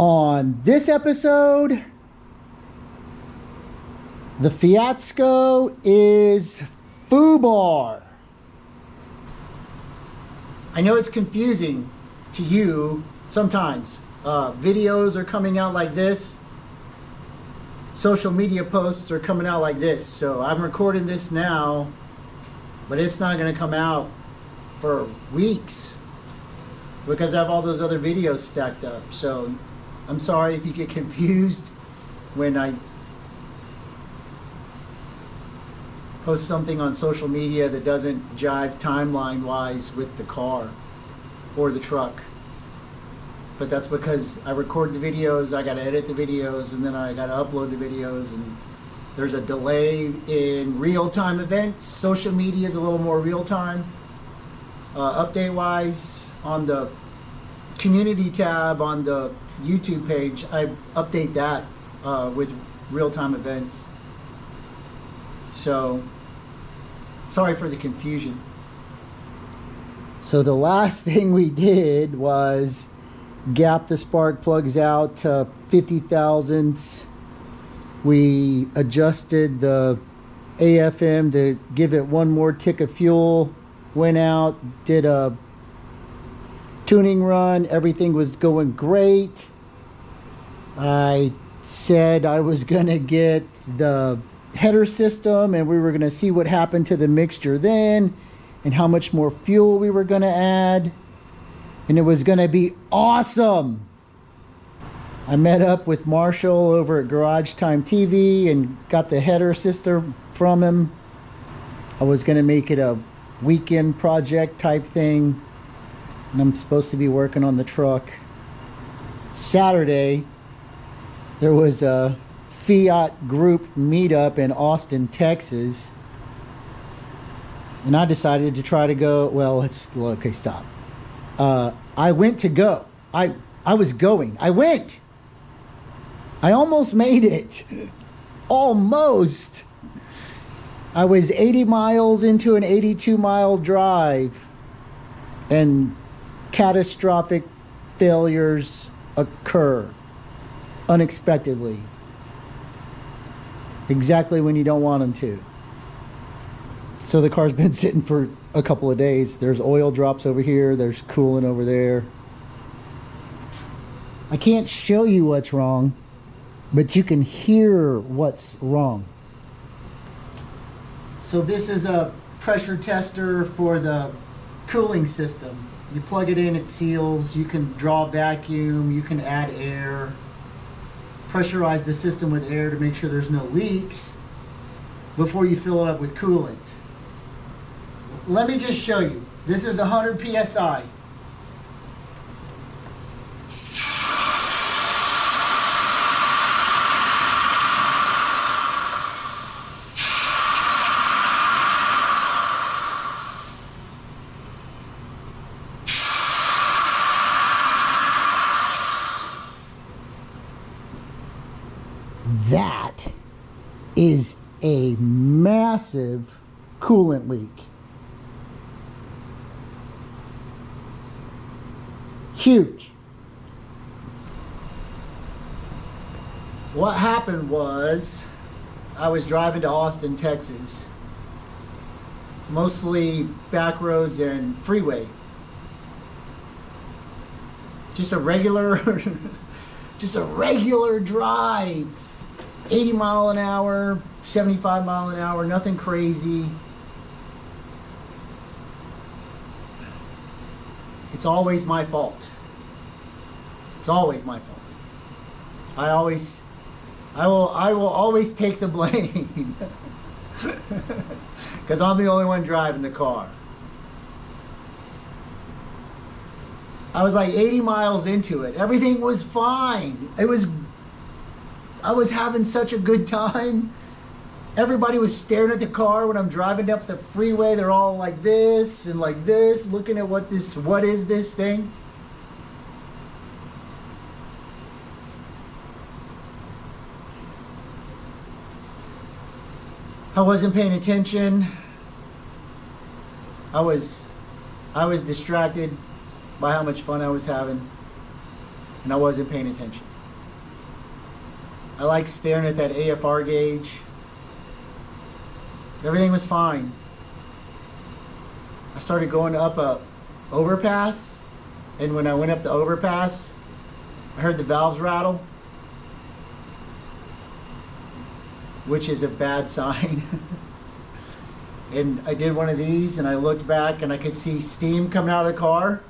On this episode, the Fiatsko is FUBAR. I know it's confusing to you sometimes. Videos are coming out like this. Social media posts are coming out like this. So I'm recording this now, but it's not going to come out for weeks because I have all those other videos stacked up. So I'm sorry if you get confused when I post something on social media that doesn't jive timeline wise with the car or the truck. But that's because I record the videos, I gotta edit the videos, and then I gotta upload the videos, and there's a delay in real-time events. Social media is a little more real-time. Update wise, on the community tab on the YouTube page, I update that with real-time events. So, sorry for the confusion. So the last thing we did was gap the spark plugs out to 50 thousandths. We adjusted the AFM to give it one more tick of fuel. Went out, did a tuning run. Everything was going great. I said I was gonna get the header system and we were gonna see what happened to the mixture then and how much more fuel we were gonna add, and it was gonna be awesome. I met up with Marshall over at Garage Time TV and got the header system from him. I was gonna make it a weekend project type thing, and I'm supposed to be working on the truck. Saturday there was a Fiat group meetup in Austin, Texas, and I decided to try to go. Well, okay, stop. I went to go. I was going. I went. I almost made it. Almost. I was 80 miles into an 82-mile drive, and catastrophic failures occur unexpectedly, exactly when you don't want them to. So the car's been sitting for a couple of days. There's oil drops over here, there's coolant over there. I can't show you what's wrong, but you can hear what's wrong. So this is a pressure tester for the cooling system. You plug it in, it seals. You can draw vacuum, you can add air, pressurize the system with air to make sure there's no leaks before you fill it up with coolant. Let me just show you. This is 100 psi. That is a massive coolant leak. Huge. What happened was, I was driving to Austin, Texas, mostly back roads and freeway. Just a regular drive. 80 mile an hour, 75 mile an hour, nothing crazy. It's always my fault. It's always my fault. I will always take the blame. Because I'm the only one driving the car. I was like 80 miles into it. Everything was fine. I was having such a good time. Everybody was staring at the car when I'm driving up the freeway. They're all like this and like this, looking at what is this thing? I wasn't paying attention. I was distracted by how much fun I was having, and I wasn't paying attention. I like staring at that AFR gauge. Everything was fine. I started going up a overpass, and when I went up the overpass, I heard the valves rattle, which is a bad sign. And I did one of these, and I looked back, and I could see steam coming out of the car.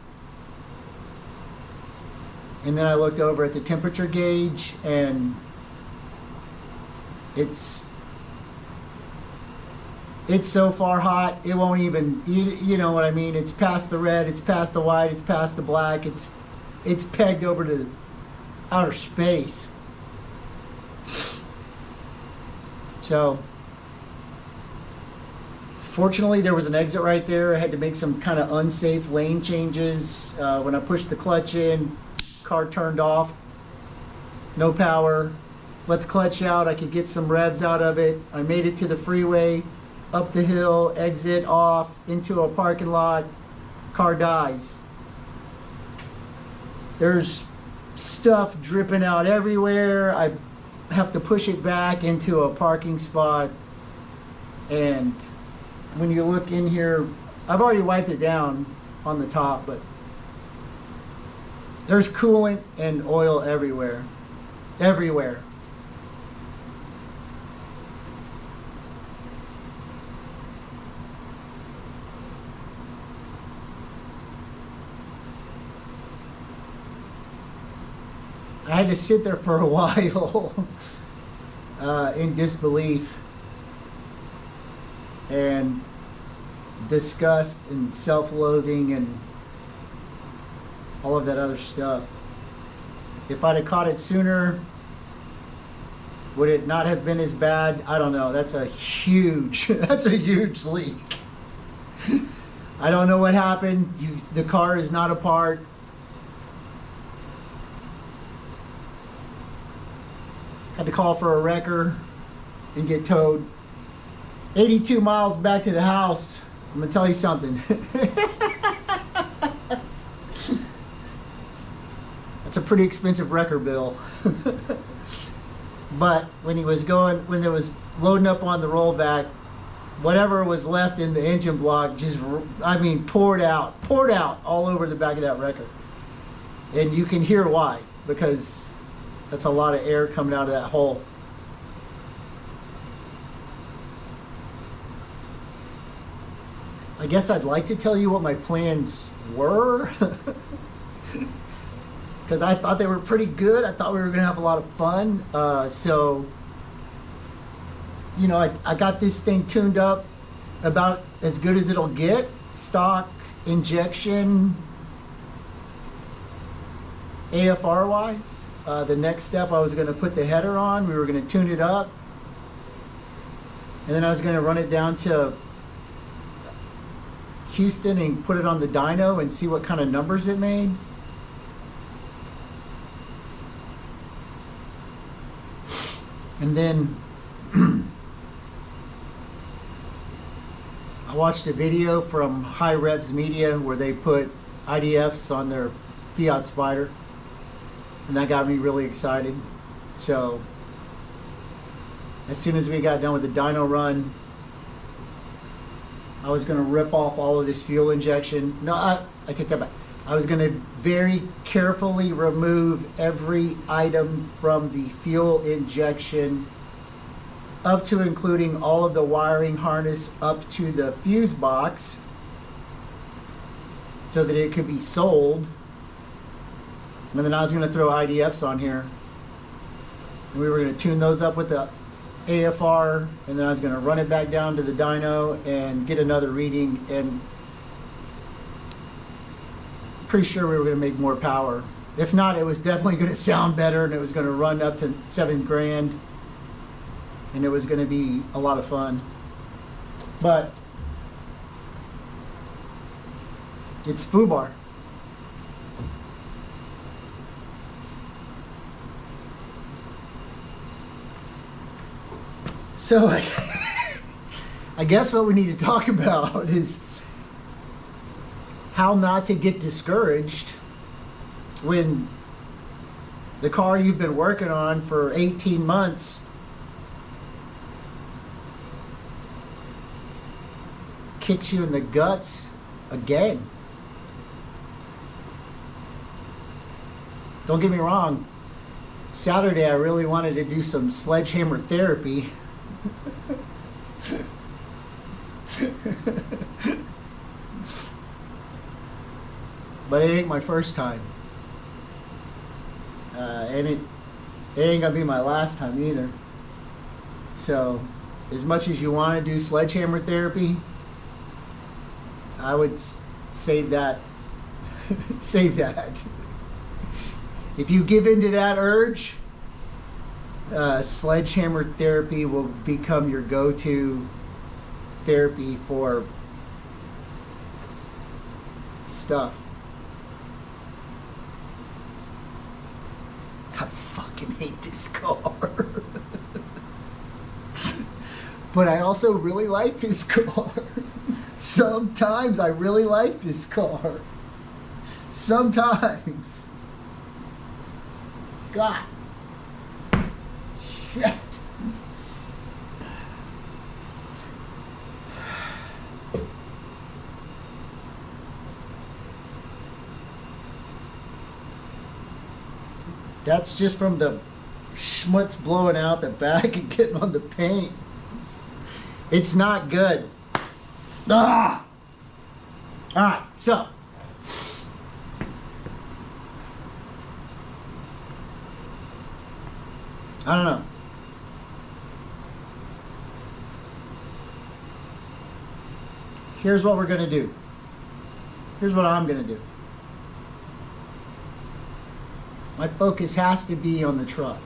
And then I looked over at the temperature gauge, and it's so far hot, it won't even, you know what I mean? It's past the red, it's past the white, it's past the black, it's pegged over to outer space. So, fortunately, there was an exit right there. I had to make some kind of unsafe lane changes. When I pushed the clutch in, car turned off, no power. Let the clutch out, I could get some revs out of it. I made it to the freeway, up the hill, exit off, into a parking lot, car dies. There's stuff dripping out everywhere. I have to push it back into a parking spot. And when you look in here, I've already wiped it down on the top, but there's coolant and oil everywhere. Everywhere. I had to sit there for a while in disbelief and disgust and self-loathing and all of that other stuff. If I'd have caught it sooner, would it not have been as bad? I don't know. That's a huge leak. I don't know what happened. The car is not apart. Had to call for a wrecker and get towed. 82 miles back to the house. I'm gonna tell you something. That's a pretty expensive wrecker bill. But when it was loading up on the rollback, whatever was left in the engine block just, I mean, poured out all over the back of that wrecker. And you can hear why, because that's a lot of air coming out of that hole. I guess I'd like to tell you what my plans were, because I thought they were pretty good. I thought we were going to have a lot of fun. So, you know, I got this thing tuned up about as good as it'll get. Stock, injection, AFR wise. The next step, I was going to put the header on. We were going to tune it up. And then I was going to run it down to Houston and put it on the dyno and see what kind of numbers it made. And then I watched a video from High Revs Media where they put IDFs on their Fiat Spider. And that got me really excited. So as soon as we got done with the dyno run, I was going to rip off all of this fuel injection. No, I take that back. I was going to very carefully remove every item from the fuel injection, up to including all of the wiring harness up to the fuse box, so that it could be sold. And then I was going to throw IDFs on here, and we were going to tune those up with the AFR, and then I was going to run it back down to the dyno and get another reading, and pretty sure we were going to make more power. If not, it was definitely going to sound better, and it was going to run up to 7 grand, and it was going to be a lot of fun. But it's FUBAR. So I guess what we need to talk about is how not to get discouraged when the car you've been working on for 18 months kicks you in the guts again. Don't get me wrong, Saturday I really wanted to do some sledgehammer therapy. But it ain't my first time. And it ain't gonna be my last time either. So, as much as you want to do sledgehammer therapy, I would save that. Save that. If you give in to that urge, sledgehammer therapy will become your go-to therapy for stuff. I fucking hate this car. But I also really like this car. Sometimes I really like this car. Sometimes. God. Shit. That's just from the schmutz blowing out the back and getting on the paint. It's not good. Ah! Alright, so. I don't know. Here's what we're going to do. Here's what I'm going to do. My focus has to be on the truck.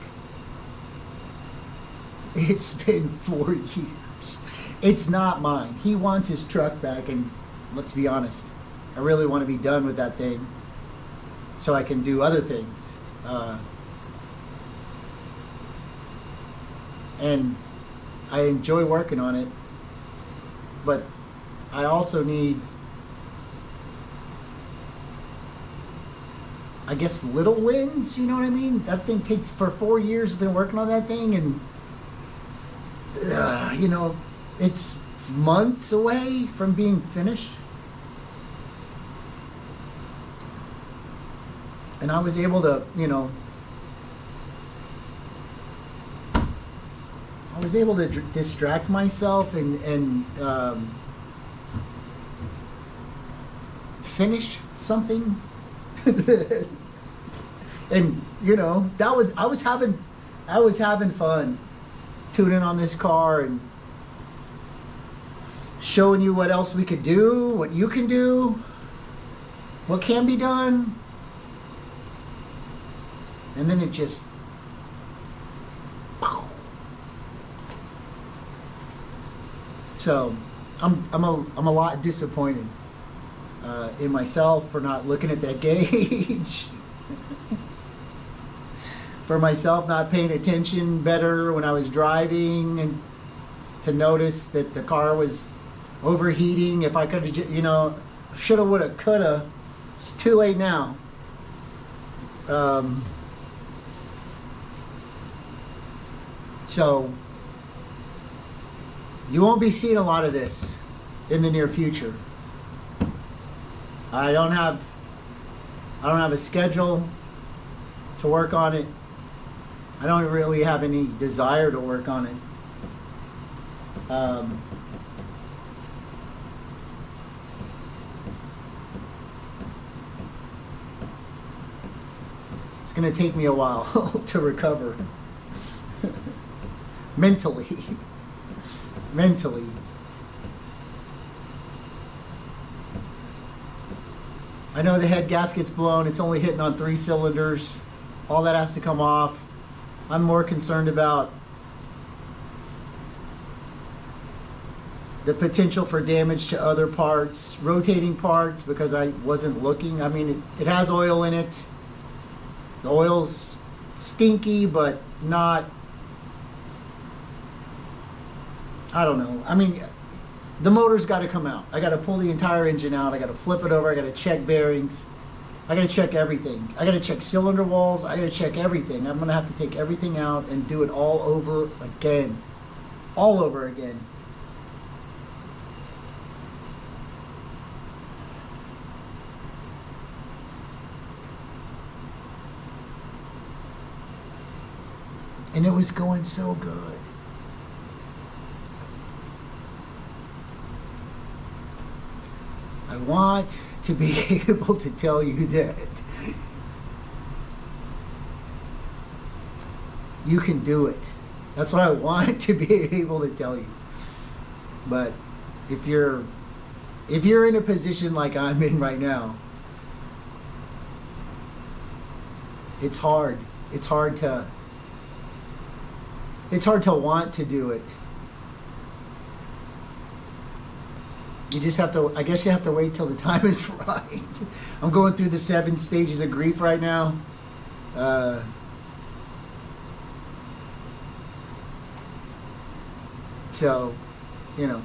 It's been 4 years. It's not mine. He wants his truck back, and let's be honest, I really want to be done with that thing so I can do other things. And I enjoy working on it, but I also need, I guess, little wins, you know what I mean? That thing takes, for 4 years, I've been working on that thing, and you know, it's months away from being finished. And I was able to, you know, I was able to distract myself and finish something. And you know, that was, I was having fun tuning on this car and showing you what else we could do, what you can do, what can be done. And then it just, so I'm a lot disappointed in myself for not looking at that gauge. For myself not paying attention better when I was driving, and to notice that the car was overheating. If I could have, you know, shoulda, woulda, coulda. It's too late now. So you won't be seeing a lot of this in the near future. I don't have a schedule to work on it. I don't really have any desire to work on it. It's going to take me a while to recover. Mentally. I know the head gasket's blown. It's only hitting on 3 cylinders. All that has to come off. I'm more concerned about the potential for damage to other parts, rotating parts, because I wasn't looking. I mean, it has oil in it. The oil's stinky, but not, I don't know. I mean, the motor's got to come out. I got to pull the entire engine out. I got to flip it over. I got to check bearings. I gotta check everything. I gotta check cylinder walls. I gotta check everything. I'm gonna have to take everything out and do it all over again. All over again. And it was going so good. I want to be able to tell you that you can do it. That's what I want to be able to tell you. But if you're in a position like I'm in right now, it's hard. It's hard to want to do it. You just have to, I guess you have to wait till the time is right. I'm going through the 7 stages of grief right now. So, you know,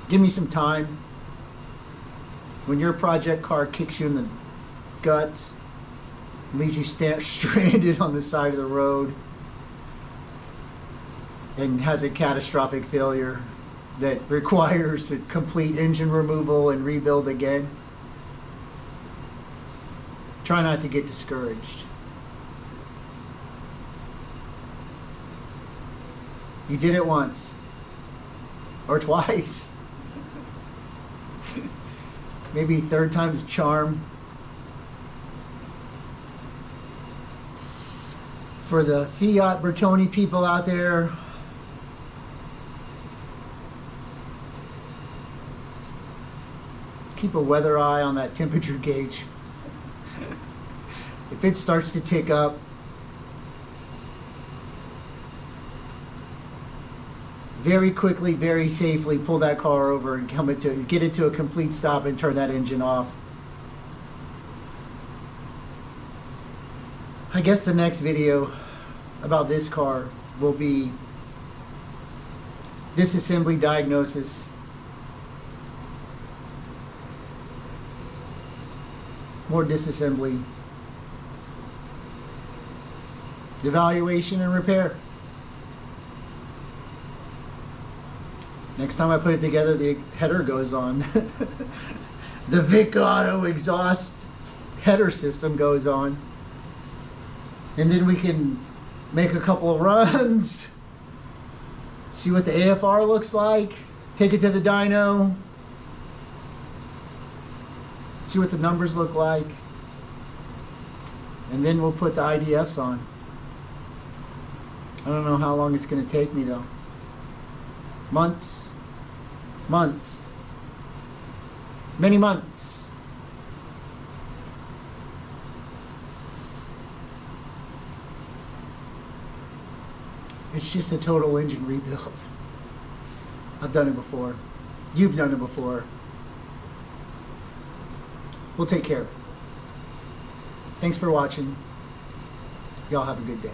give me some time. When your project car kicks you in the guts, leaves you stranded on the side of the road, and has a catastrophic failure that requires a complete engine removal and rebuild again, try not to get discouraged. You did it once or twice. Maybe 3rd time's a charm. For the Fiat Bertone people out there, keep a weather eye on that temperature gauge. If it starts to tick up, very quickly, very safely pull that car over and get it to a complete stop and turn that engine off. I guess the next video about this car will be disassembly diagnosis, more disassembly, evaluation and repair. Next time I put it together, the header goes on. The Vick Auto exhaust header system goes on. And then we can make a couple of runs, see what the AFR looks like, take it to the dyno, see what the numbers look like, and then we'll put the IDFs on. I don't know how long it's going to take me though. Months, many months. It's just a total engine rebuild. I've done it before. You've done it before. We'll take care of it. Thanks for watching. Y'all have a good day.